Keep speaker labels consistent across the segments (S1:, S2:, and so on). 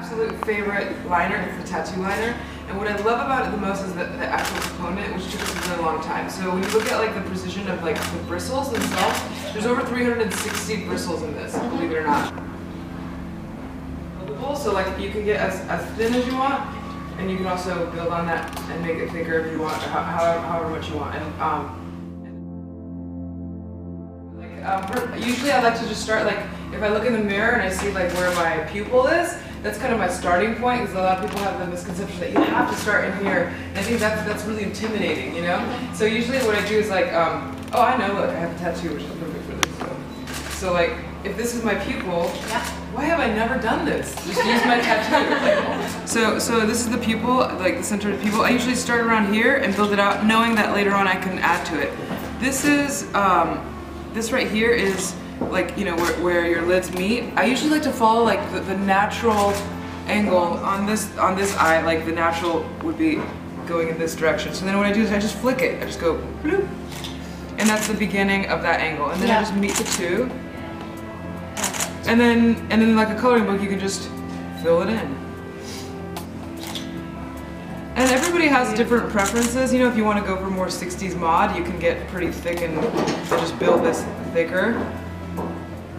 S1: absolute favorite liner is the tattoo liner. And what I love about it the most is the actual component, which took us a really long time. So when you look at like the precision of like the bristles themselves, there's over 360 bristles in this, believe it or not. So like you can get as thin as you want, and you can also build on that and make it thicker if you want, however much you want. And usually I like to just start like, if I look in the mirror and I see like where my pupil is, that's kind of my starting point, because a lot of people have the misconception that you have to start in here, and I think that's really intimidating, you know? So usually what I do is like, oh, I know, look, I have a tattoo, which is perfect for this. So like, if this is my pupil, why have I never done this? Just use my tattoo. Like, so this is the pupil, like the center of the pupil. I usually start around here and build it out, knowing that later on I can add to it. This is, this right here is like, you know, where your lids meet. I usually like to follow like the natural angle on this eye, like the natural would be going in this direction. So then what I do is I just flick it. I just go bloop, and that's the beginning of that angle. And then I just meet the two. And then like a coloring book, you can just fill it in. And everybody has different preferences. You know, if you want to go for more 60s mod, you can get pretty thick and just build this thicker.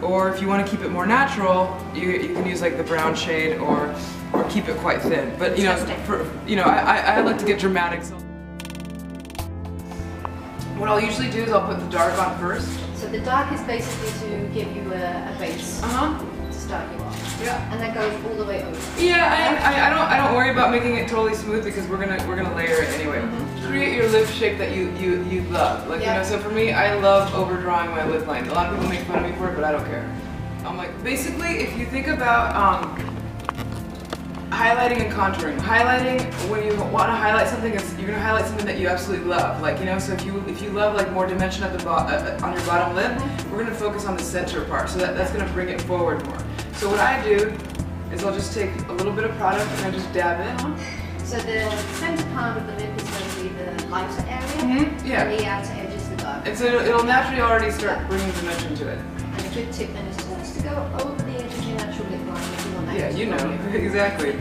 S1: Or if you want to keep it more natural, you can use like the brown shade or keep it quite thin. But you know, I like to get dramatic. So what I'll usually do is I'll put the dark on first.
S2: So the dark is basically to give you a base to start you off.
S1: Yeah.
S2: And that goes all the way over.
S1: Yeah, I don't worry about making it totally smooth, because we're gonna layer it anyway. Create your lip shape that you love. Like, you know, so for me, I love overdrawing my lip line. A lot of people make fun of me for it, but I don't care. I'm like, basically, if you think about highlighting and contouring. Highlighting, when you want to highlight something, is you're gonna highlight something that you absolutely love. Like, you know, so if you love like more dimension at the on your bottom lip, we're gonna focus on the center part. So that's gonna bring it forward more. So what I do is I'll just take a little bit of product and I just dab it.
S2: So the center part of the lip is going to be the lighter area, and the outer edge is the dark.
S1: And so it'll naturally already start bringing dimension to it.
S2: And a good tip then is to go over the edge of your natural lip line if you want that.
S1: Yeah, you know, exactly.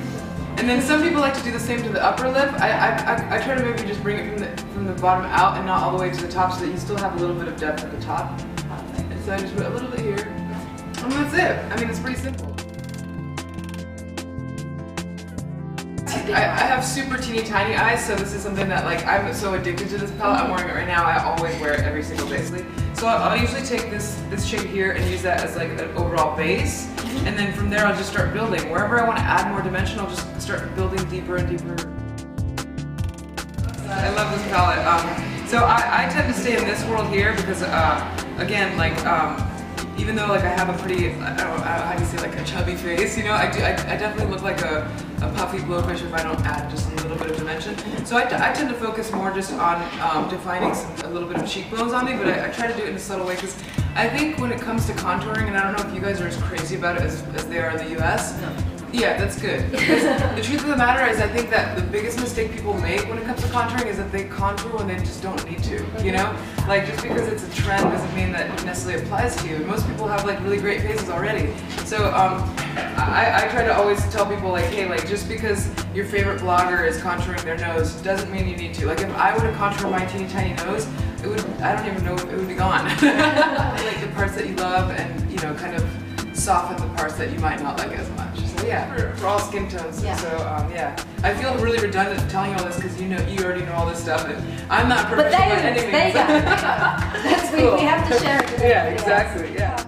S1: And then some people like to do the same to the upper lip. I try to maybe just bring it from the bottom out and not all the way to the top, so that you still have a little bit of depth at the top. And so I just put a little bit here. And that's it. I mean, it's pretty simple. I have super teeny tiny eyes, so this is something that, like, I'm so addicted to this palette. I'm wearing it right now. I always wear it every single basically. So I'll usually take this shade here and use that as like an overall base, and then from there I'll just start building. Wherever I want to add more dimension, I'll just start building deeper and deeper. I love this palette. So I tend to stay in this world here because, again, like, even though like I have a pretty, I don't know how do you say, like a chubby face, you know, I definitely look like a puffy blowfish if I don't add just a little bit of dimension. So I tend to focus more just on defining a little bit of cheekbones on me, but I try to do it in a subtle way, because I think when it comes to contouring, and I don't know if you guys are as crazy about it as they are in the US. No. Yeah, that's good. Because the truth of the matter is, I think that the biggest mistake people make when it comes to contouring is that they contour when they just don't need to, you know? Like, just because it's a trend doesn't mean that it necessarily applies to you. And most people have like really great faces already. So I try to always tell people, like, hey, like, just because your favorite blogger is contouring their nose doesn't mean you need to. Like, if I were to contour my teeny tiny nose, it would, I don't even know, it would be gone. Like the parts that you love, and, you know, kind of soften the parts that you might not like as much. So yeah, for all skin tones. Yeah. So yeah, I feel really redundant telling you all this, because you already know all this stuff, and I'm not perfect by any means.
S2: That's cool. We have to share it.
S1: Yeah, exactly. Yeah.